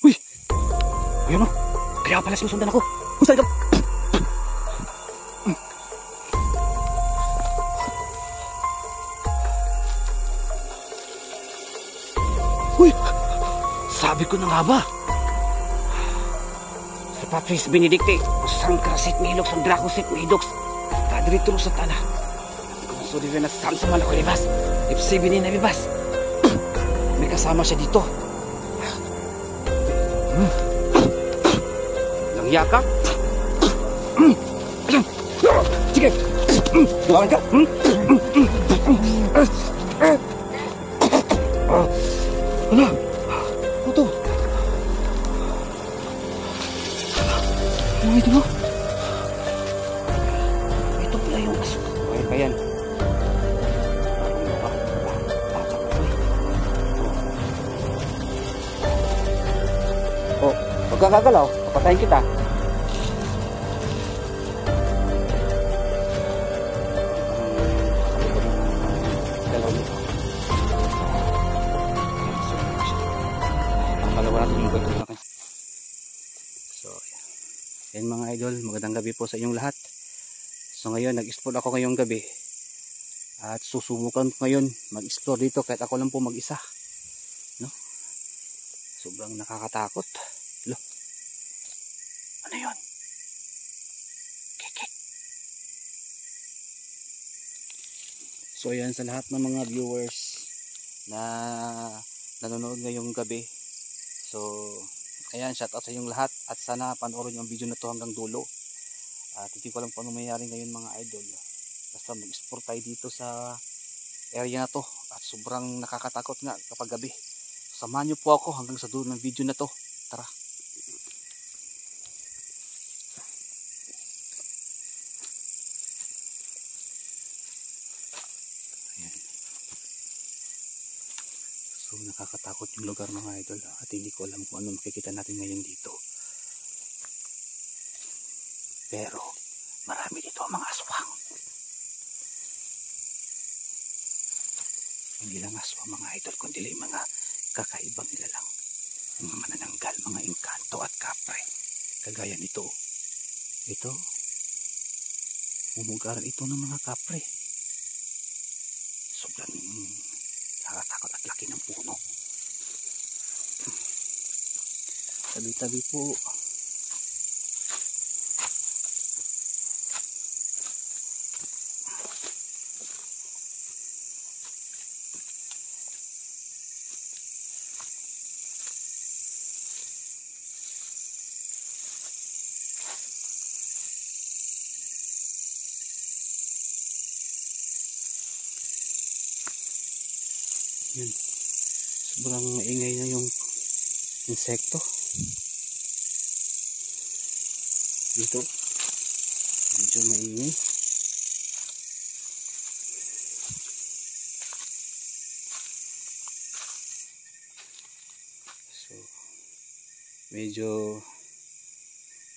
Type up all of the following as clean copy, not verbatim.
Uy! Ayun o. Kaya pala sinusundan ako. Husta ikaw? Uy! Sabi ko na nga ba? Sa Patris Benedicte, usang karasit ngilok sa drakosit ng idoks. Kadrito sa tala. Kung suririn na saan sa malako libas. Ipsibinin na libas. May kasama siya dito. Langya ka? Sige! Lumakan ka! Ano? Ano to? Ano ito mo? Ito pala yung aso. Okay pa yan. Oh, huwag kang gagalaw. Papatayin kita. Yan mga idol, magandang gabi po sa inyong lahat. So ngayon, nag-explore ako ngayong gabi. At susubukan ko ngayon mag-explore dito kahit ako lang po mag-isa. No? Sobrang nakakatakot. Lo. Ano yun? Kikik. So yan sa lahat ng mga viewers na nanonood ngayong gabi. So ayan, shout out sa inyong lahat at sana panoorin yung video na to hanggang dulo. At hindi ko alam kung ano mayayari ngayon mga idol. Basta mag-explore tayo dito sa area na to at sobrang nakakatakot nga kapag gabi. Samahan nyo po ako hanggang sa dulo ng video na to. Tara. Ayan. So nakakatakot yung lugar mga idol at hindi ko alam kung ano makikita natin ngayon dito. Pero marami dito ang mga aswang. Hindi lang aswang mga idol kundi mga kakaibang nilalang. Mga manananggal, mga engkanto at kapre. Kagaya nito. Ito. Umugaran ito ng mga kapre. Sobrang nakakatakot at laki ng puno. Tabi-tabi po. Yan. Sobrang maingay na yung insekto. Dito. Medyo maingay. So, medyo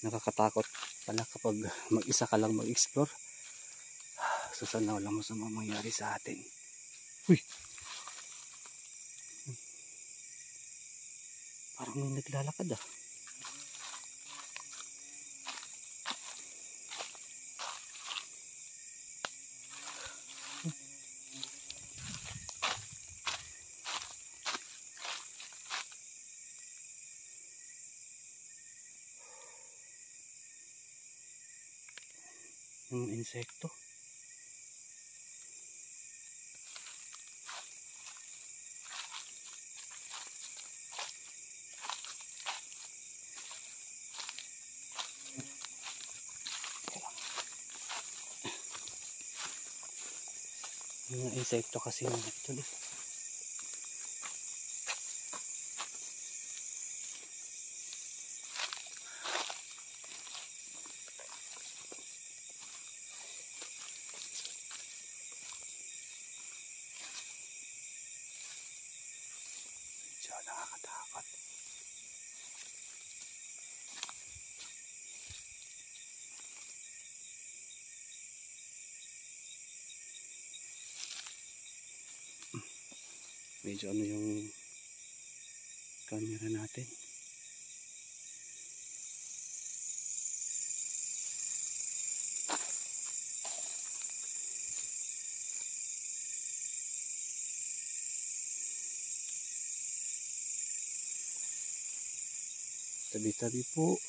nakakatakot pala kapag mag-isa ka lang mag-explore. So, sana wala mo sa mangyayari sa atin. Uy! Parang may naglalakad ah. Yung insekto. Yung insekto kasi mga ito. Medyo nakakatakot. Medyo ano yung camera natin. Tabi-tabi po.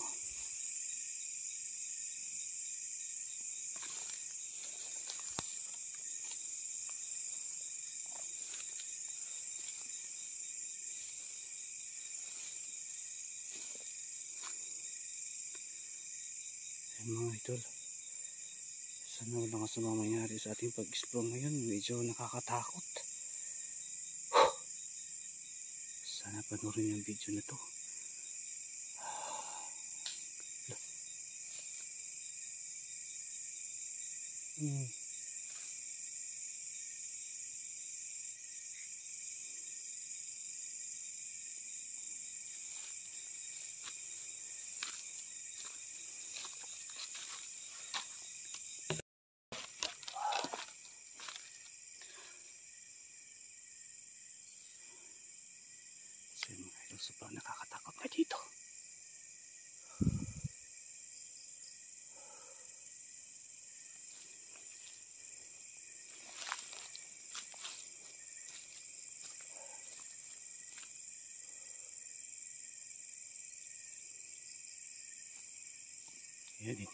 Mga idol, sana walang kasamang mangyari sa ating pag-explore ngayon. Medyo nakakatakot. Sana panoorin yung video na to. Sobrang nakakatakot na dito. Ayan,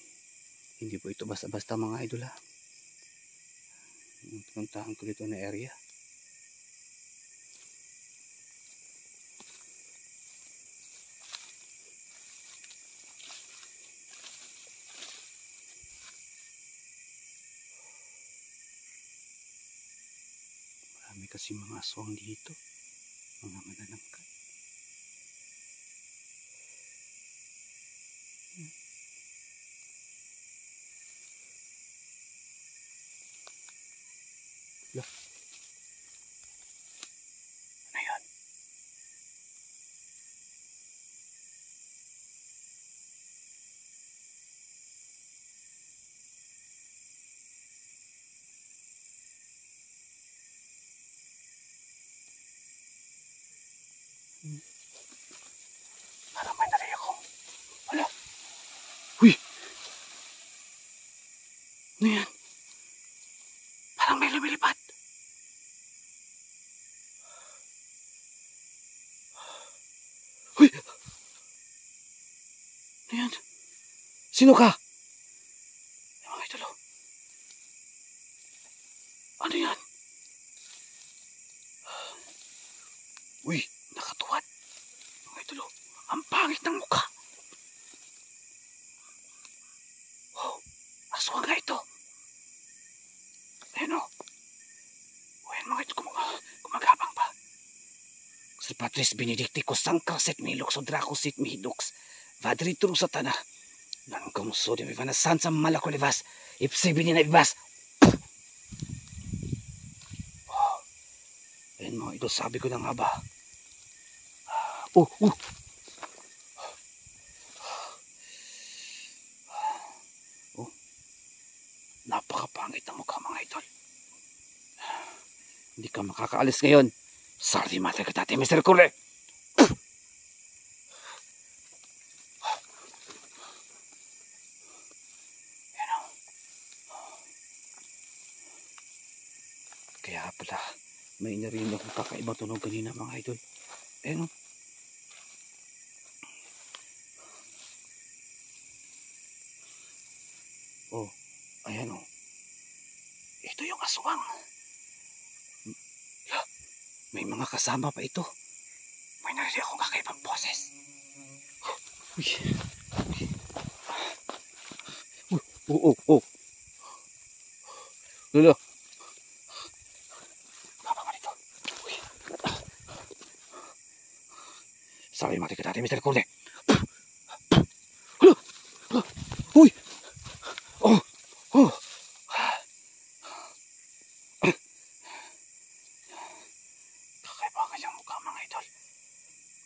hindi po ito basta-basta mga idol ha. Puntahan ko dito na area. Marami kasi mga aswang dito, mga mananangkat. Ano yan? Parang may narinig ako. Wala. Uy! Ano yan? Parang may lumilipad. Uy! Ano yan? Sino ka? Mga idol. Ano yan? Uy! Nakatuwad. Mga idol. Ang pangit ng mukha. Oh, aswang nga ito. Ayan o. Ayan mga ito gumagabang pa. Sir Patris Benedicticus Sancraset Milux Odracusit Midux Vadritrum Satana Nan kamuso di Vivana Sansa Malacolevas Ipsibini na ibas. Ayan mga ito, sabi ko na nga ba. Napakapangit ng mukha mga idol. Hindi ka makakaalis ngayon. Sardi matre ka tate, Mr. Kule. Kaya pala, may narinig akong kakaibang tunog kanina mga idol. Ayan o. Oh, ayan o. Ito yung aswang. May mga kasama pa ito. May narinig akong kakaibang boses. Uy. Lolo. Baba ka dito. Uy. Sabi mati ka dati, Mr. Kurde. Uy. Kakaiba kanyang mukha mga idol.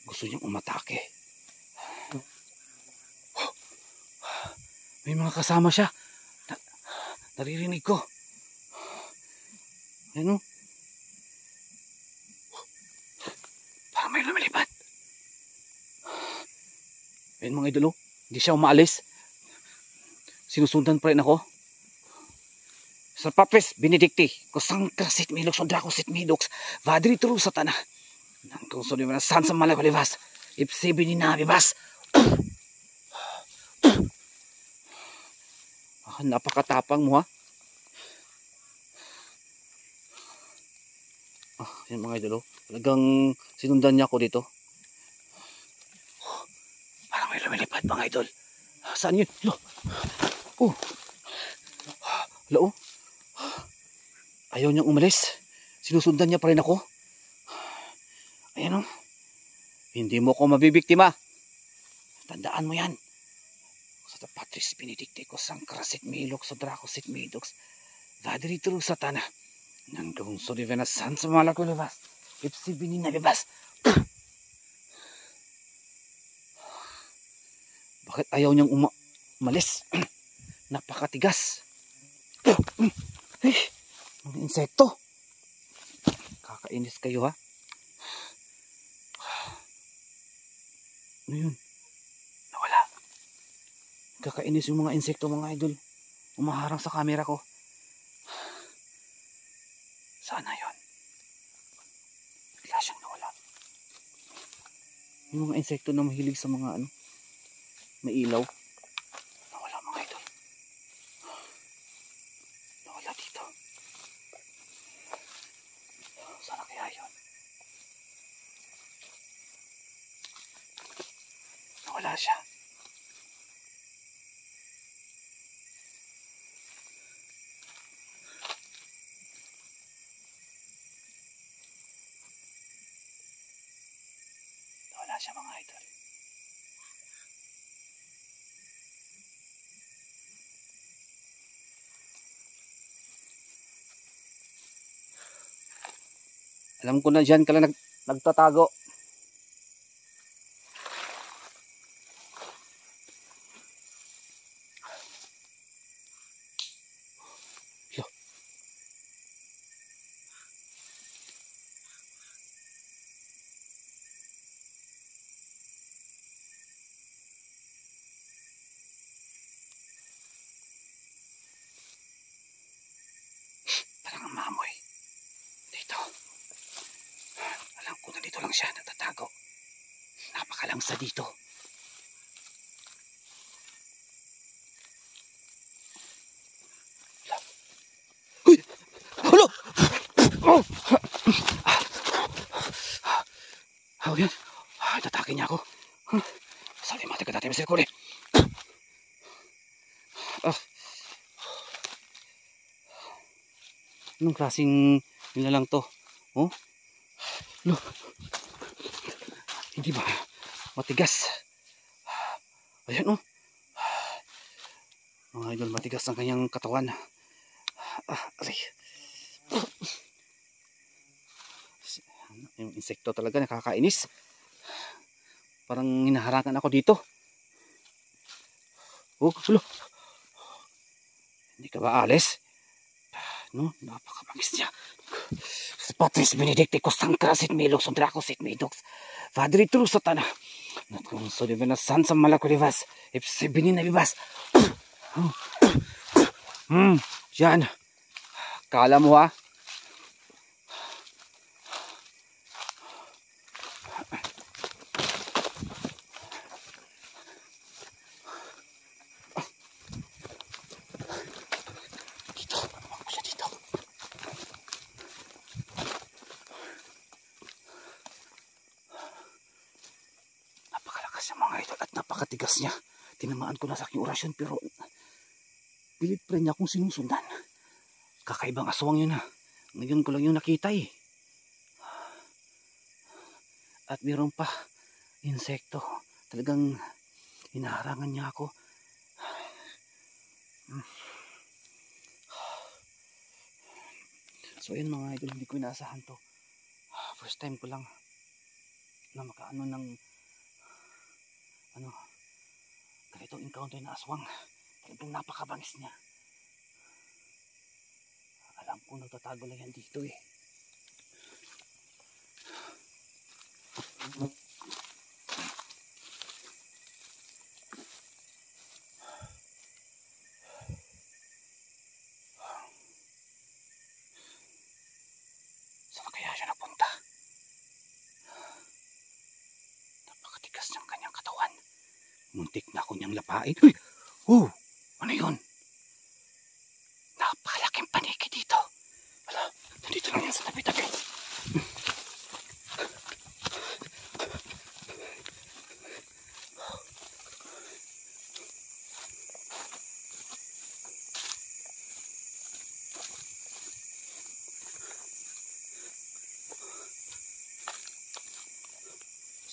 Gusto niyang umatake. May mga kasama siya. Naririnig ko. Ano? Parang may lumilipad. Ayun mga idol, hindi siya umaalis. Sinusundan pa rin ako. Sir Patris Benedicti Kusangkrasit Milux Odracusit Midux Vadritrum Satana Nan kamuso di Vivana Sansa Malacolevas Ipsibini na ibas. Napakatapang mo ha. Yan mga idol, oh. Talagang sinundan niya ako dito. Parang may lumilipad mga idol. Saan yun? Lo. Oh. Lo. Ayaw niyang umalis. Sinusundan niya pa rin ako. Ayan oh. Hindi mo ko mabibiktima. Tandaan mo yan. Sa Patris Benedicticus Sancrasit Milux Sodracosit Midux Vadritur Satana Nanggung Sodivena Sans Malakulivas Ipsi Bininabibas. Bakit ayaw niyang umalis? Napakatigas. Mga insekto. Kakainis kayo ha. Ano yun? Nawala. Kakainis yung mga insekto mga idol. Umaharang sa camera ko. Sana yun. Bigla siyang nawala. Yung mga insekto na mahilig sa mga ano, mailaw. Nawala mga idol. Nawala dito. Sana kaya yun. Nawala siya. Nawala siya mga idol. Alam ko na dyan ka lang nagtatago. Yo. Parang mamoy. Dito. Alam ko na dito lang siya natatago. Napakalangsa dito. Uy! Ano? Oh! Oh, yan. Tatake niya ako. Sabi mati ka dati misir ko ulit. Anong klaseng nilalang to? Oh? Lo. Hindi ba? Matigas. Ayan oh. Mga idol, matigas ang kanyang katawan. Aray. Yung insekto talaga nakakainis. Parang hinaharangan ako dito. Oh, sulo. Hindi ka ba alis? No, napakabangis niya. Patris Benedicticus Sancrasit Milux Sodracosit Midux Vadritur Satana Nanggung Sodivena Sans Malakulivas Ipsi Bininabibas. Yan. Kala mo ha? Siya mga idol at napakatigas niya. Tinamaan ko na sa aking orasyon pero pilit pa rin niya akong sinusundan. Kakaibang aswang yun ha. Ngayon ko lang yung nakita eh. At mayroon pa insekto. Talagang hinaharangan niya ako. So yun mga idol, hindi ko inaasahan to. First time ko lang na makaano ng ganitong encounter na aswang. Talagang napakabangis niya. Alam ko nagtatago lang yan dito eh. Saan kaya siya napunta? Napakatigas ng kanyang katawan. Muntik na ako niyang lapain. Uy! Oh! Ano yun? Napakalaking paniki dito. Wala, nandito lang yan sa tabi-tabi.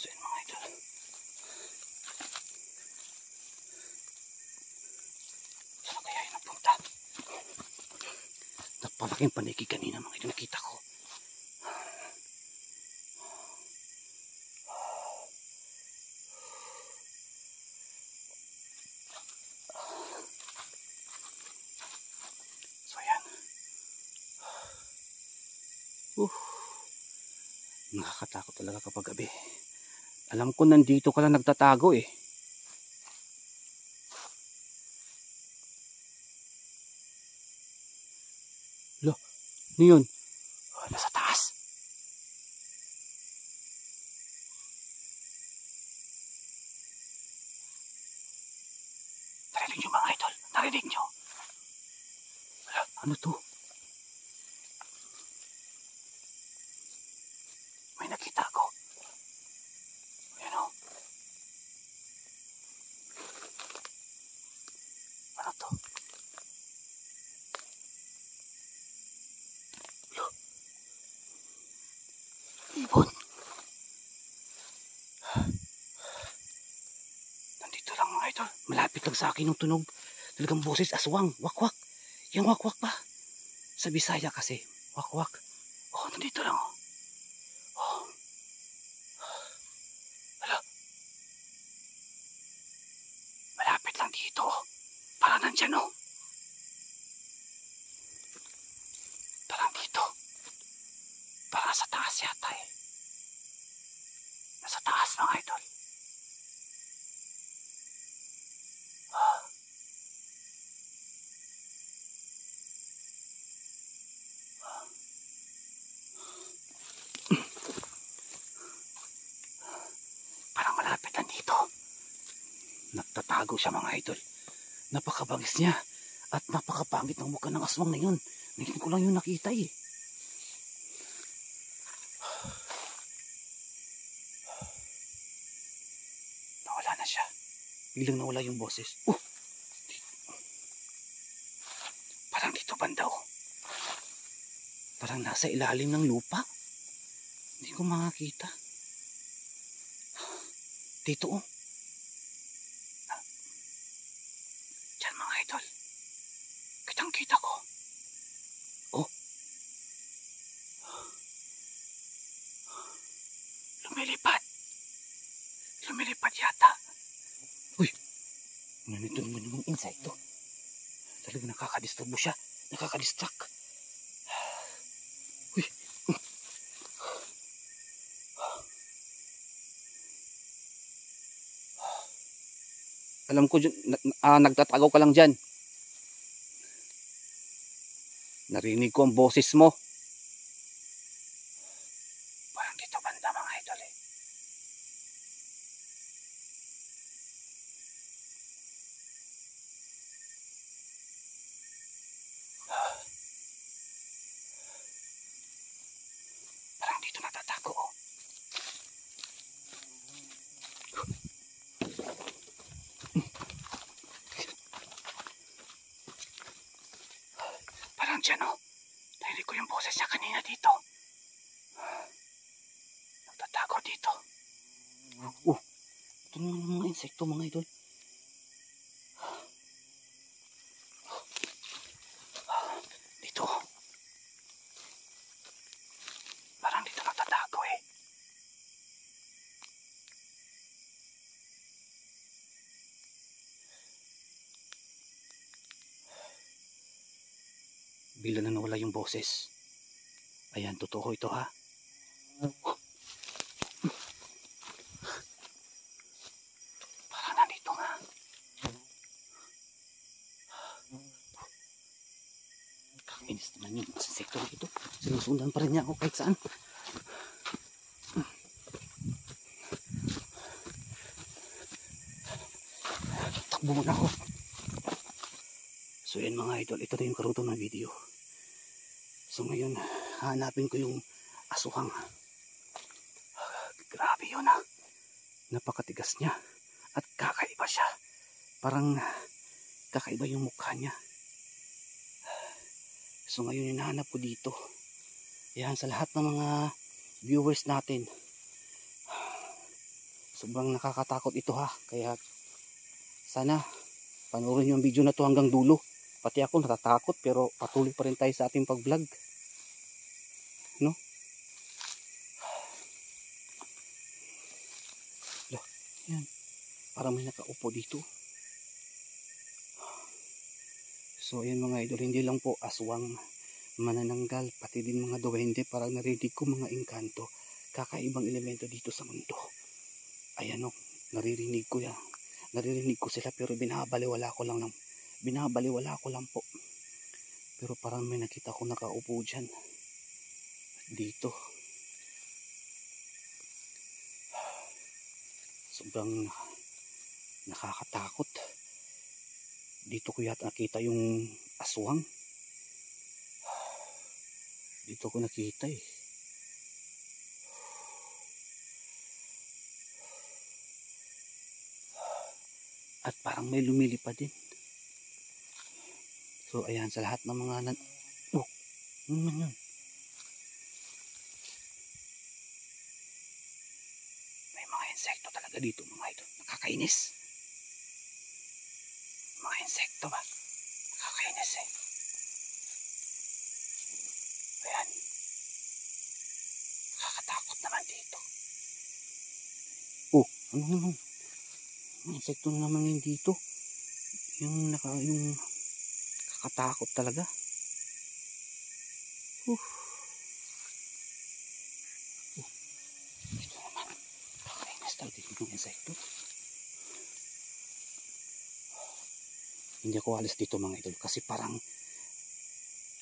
So yun mga idol. Saan kaya yun napunta? Napalaking paniki kanina mga idol, nakita ko. So yan. Nakakatakot talaga kapag gabi. Alam ko nandito ka lang nagtatago eh. Lo, ano yun? Oh, nasa taas. Narinig nyo mga idol? Narinig nyo? Ano to? May nakita ko. Ayan o. Ano to? Ibon. Nandito lang mga idol. Malapit lang sa akin yung tunog. Talagang boses aswang. Wakwak. Yung wakwak pa. Sa Bisaya kasi. Wakwak. Oh, nandito lang oh. Oh. Hala. Malapit lang dito oh. Parang nandyan oh. Parang dito. Parang sa taas yata eh. Nasa taas mga idol. Parang malapit lang dito. Nagtatago siya mga idol. Napakabangis niya. At napakapangit ng mukha ng aswang na yun. Ngayon ko lang yung nakita eh. Nawala na siya. Biglang nawala yung boses. Parang dito banda oh. Parang nasa ilalim ng lupa. Hindi ko makakita. Dito oh. Diyan mga idol. Kitang kita ko. Oh. Lumilipad. Lumilipad yata. Uy. Nandito naman yung insekto. Talaga nakakadisturbo siya. Nakakadistract. Uy. Alam ko nagtatago ka lang dyan. Narinig ko ang boses mo. Parang dito banda mga idol eh. Parang dito natatago oh. Parang dyan oh. Narinig ko yung boses niya kanina dito. Nagtatago dito. Ito naman yung mga insekto mga idol. Dito. Parang dito nagtatago eh. Bigla na nawala yung boses. Ayan, totoo ito ha. Parang nandito nga. Kakainis naman yung insekto dito. Sinusundan pa rin niya ako kahit saan. Takbo muna ako. So yan mga idol, ito na yung karuto ng video. So ngayon, hanapin ko yung asuhang. Grabe yun ha. Napakatigas niya. At kakaiba siya. Parang kakaiba yung mukha niya. So ngayon hinahanap ko dito. Yan sa lahat ng mga viewers natin. Sobrang nakakatakot ito ha. Kaya sana panoorin yung video na to hanggang dulo. Pati ako natatakot pero patuloy pa rin tayo sa ating pag-vlog. No? Yan. Parang may nakaupo dito. So ayan mga idol, hindi lang po aswang, manananggal, pati din mga duwende. Parang narinig ko mga engkanto. Kakaibang elemento dito sa mundo. Ayan o, naririnig ko yan. Naririnig ko sila pero binabaliwala ko lang po. Pero parang may nakita ko nakaupo dyan. Dito. Sobrang nakakatakot. Dito ko yata nakita yung aswang. Dito ko nakita eh. At parang may lumilipad din. So ayan, sa lahat ng mga oh, yun. May mga insekto talaga dito mga ito. Nakakainis. Mga insekto ba? Nakakainis eh. Ayan. Nakakatakot naman dito. Oh, ano naman? Mga insekto na naman yun dito. Yung kakatakot talaga. Ito naman. Nakakainis talaga yung insekto. Hindi ako alis dito mga idol. Kasi parang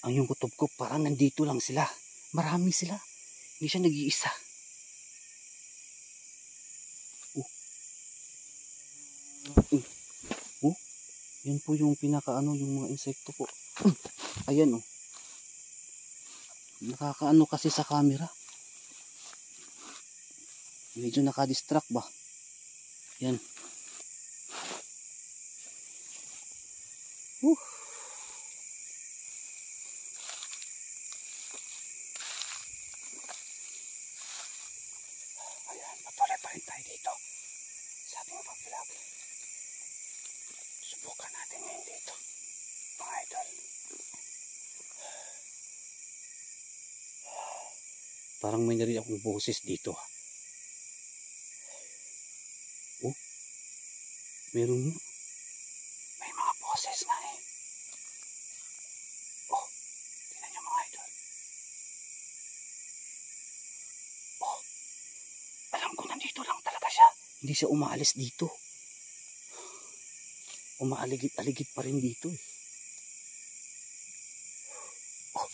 ang yung kutob ko parang nandito lang sila. Marami sila. Hindi siya nag-iisa. Yan po yung pinakaano yung mga insekto po. Ayan oh. Nakakaano kasi sa camera. Medyo nakadistract ba? Yan. Ayan, patuloy pa rin tayo dito sa ating pag-vlog. Subukan natin ngayon dito, mga idol. Parang may narinig akong boses dito. Oh, meron nga. May mga boses nga eh. Oh, tingnan nyo mga idol. Oh, alam ko nandito lang talaga siya. Hindi siya umaalis dito. Umaaligid-aligid pa rin dito eh. Oh.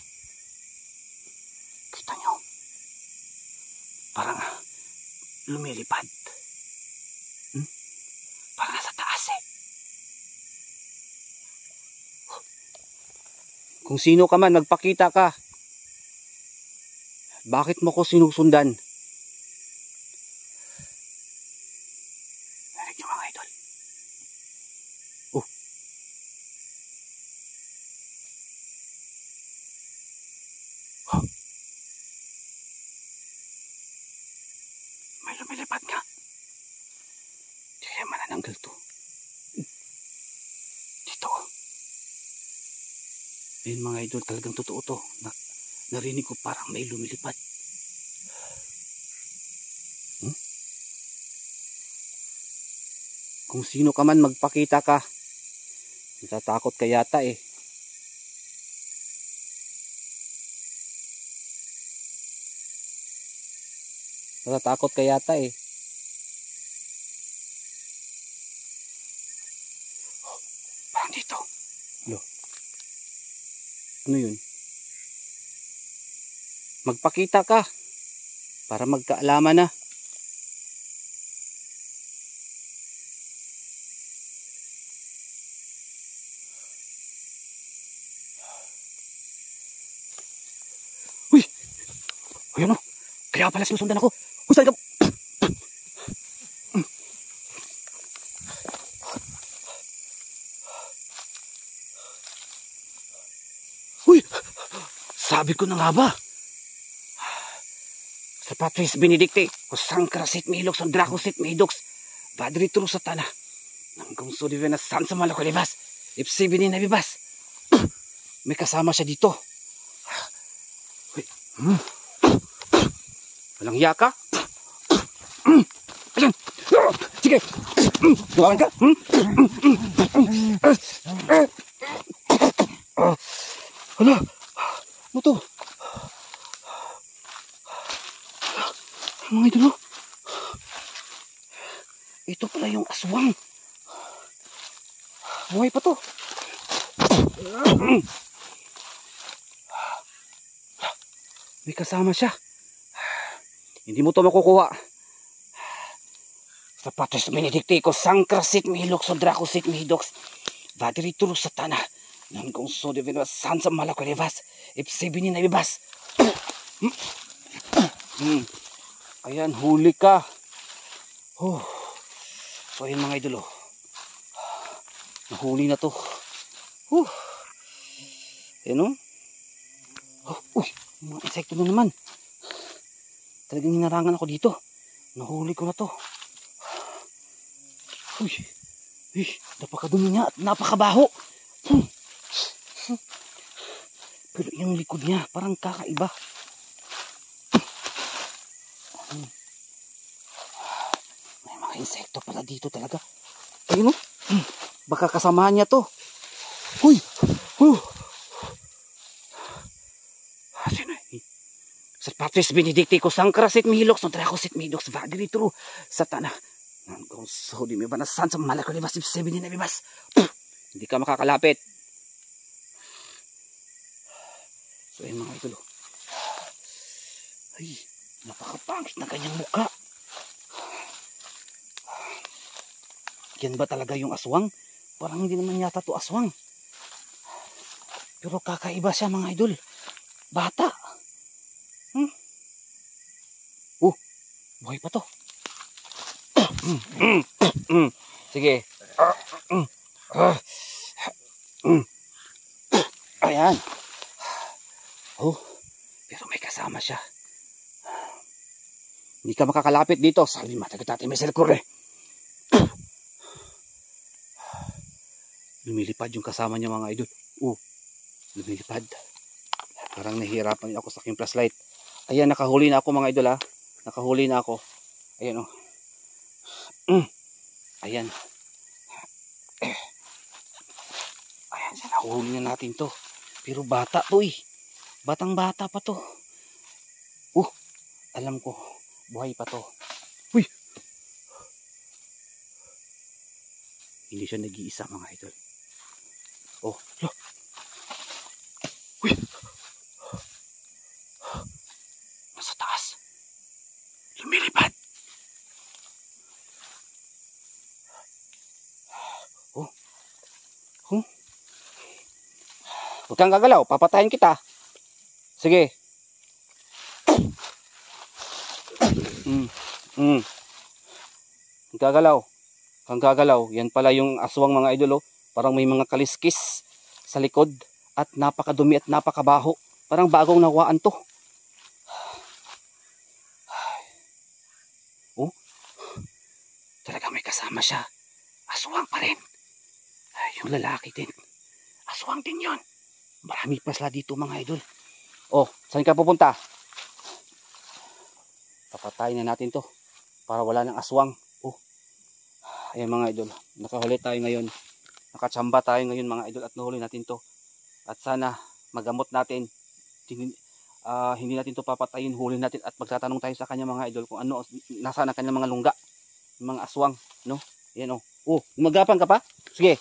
Kita nyo. Parang lumilipad. Parang nasa taas eh. Oh. Kung sino ka man, magpakita ka. Bakit mo ko sinusundan? Narinig nyo mga idol. Oh. Oh. May lumilipad nga. Di kaya manananggal to. Dito. Ayun mga idol, talagang totoo to. Narinig ko parang may lumilipad. Kung sino ka man, magpakita ka. Natatakot ka yata eh. Natatakot ka yata eh. Oh, parang dito. Lo. Ano yun? Magpakita ka. Para magkaalaman na. Uy! Ayun o. Kaya pala sinusundan ako. Uy, saan ka? Uy! Sabi ko na nga ba? Sa Patris Benedicti, kusang karasit mihilok sa drakosit mihidoks, badritro sa tanah, hanggang sudive na san sa malako libas, ipsibinin na bibas. May kasama siya dito. Uy. Walang hiya ka? Ayan! Sige! Bukan ka? Hala! Ano to? Mga idolo, ito pala yung aswang. Buhay pa to. May kasama siya. Hindi mo to makukuha. Sa Patris Benedicti ko sangkrasit mihilok so drakosit mihidoks, vadrituro sa tanah nang kung so devino san sa malako levas ipsibinin na ibas. Ayan, huli ka. So ayan mga idolo, nahuli na to. Ayan o. Uy, mga insekto na naman. Talagang hinarangan ako dito. Nahuli ko na to. Uy, napakadumi niya at napakabaho. Pero yung likod niya parang kakaiba. May mga insekto pala dito talaga. Ayun o. Baka kasamahan niya to. Uy. Sa Patris Benedicti ko sangkrasit mihilok so drakosit mihidoks vadritro sa tanah nang so di may banasan sa malako libas ipsibinin na bibas. Hindi ka makakalapit. So ayun mga idolo, ay napakapangit na kanyang mukha. Yan ba talaga yung aswang? Parang hindi naman yata to aswang, pero kakaiba siya mga idol. Bata. Buhay pa to. Sige. Ayan. Pero may kasama siya. Hindi ka makakalapit dito. Sabi matagati may silkure. Lumilipad yung kasama niya mga idol. Lumilipad. Parang nahihirapan ako sa aking flashlight. Ayan, nakahuli na ako mga idol ha. Nakahuli na ako. Ayan o. Ayan. Ayan, nahuli na natin to. Pero bata to eh. Batang bata pa to. Alam ko, buhay pa to. Uy! Hindi siya nag-iisa mga idol. Look. Uy! Nasa taas. Lumilipad. Huwag kang gagalaw, papatayin kita. Sige. Kang gagalaw. Yan pala yung aswang mga idol. Parang may mga kaliskis sa likod at napakadumi at napakabaho. Parang bagong nawaan to. Talaga may kasama siya. Aswang pa rin. Yung lalaki din. Aswang din yun. Marami pa sila dito mga idol. Saan ka pupunta? Papatayin na natin to para wala ng aswang. Ayan mga idol, nakahuli tayo ngayon. Nakachamba tayo ngayon mga idol at nahuli natin to. At sana magamot natin. Hindi natin to papatayin, huli natin at magtatanong tayo sa kanya mga idol kung ano, nasaan ang kanyang mga lungga, mga aswang, no? Ayan gumagapang ka pa? Sige.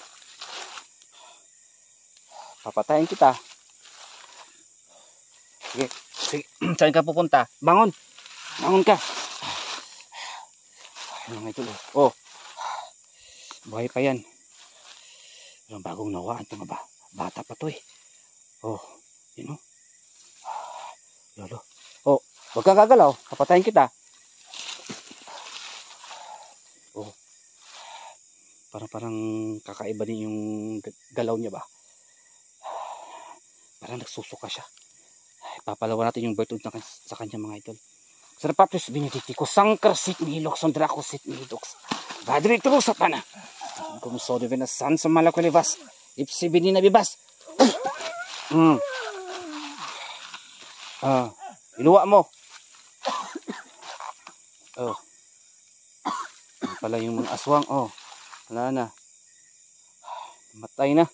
Papatayin kita. Sige. Saan ka pupunta? Bangon ka. Mga idol, buhay pa yan. Pero bagong nawaan ito nga ba? Bata pa to eh. Oh, yun o. Lolo. Oh, wag kang gagalaw. Papatayin kita. Oh. Parang kakaiba din yung galaw niya ba? Parang nagsusuka siya. Papalawan natin yung bird sa kanya mga idol. Sarapapis binititiko sangkar sit nilok sondrako sit nidoks. Badri terus sa pana. Kung so de venasan sa malakulivas. Ipsi binina bibas. Iluwa mo. Oh. Pala yung mga aswang. Oh. Wala na. Matay na.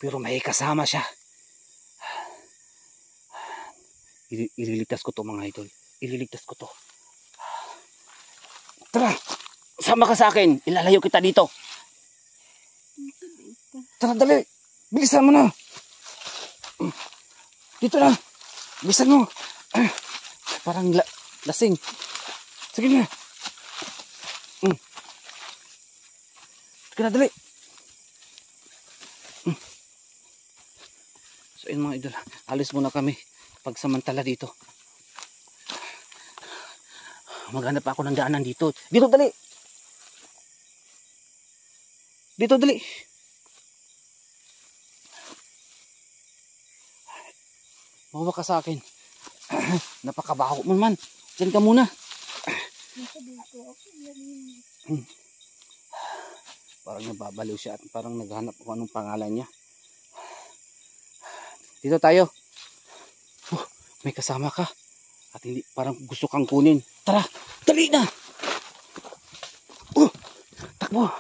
Pero may kasama siya. Ililigtas ko to mga idol. Ililigtas ko to. Tara. Sama ka sa akin. Ilalayo kita dito. Tara dali. Bilisan mo na. Dito na. Bilisan mo. Parang lasing. Sige na. Sige na dali. So yun mga idol. Alis muna kami. Pagsamantala dito. Maghanap ako ng daanan dito. Dito dali. Dito dali. Mawa ka sa akin. Napakabaho mo man. Diyan ka muna. Parang nababaliw siya at parang naghanap kung anong pangalan niya. Dito tayo. May kasama ka. At hindi, parang gusto kang kunin. Tara, dali na. Takbo.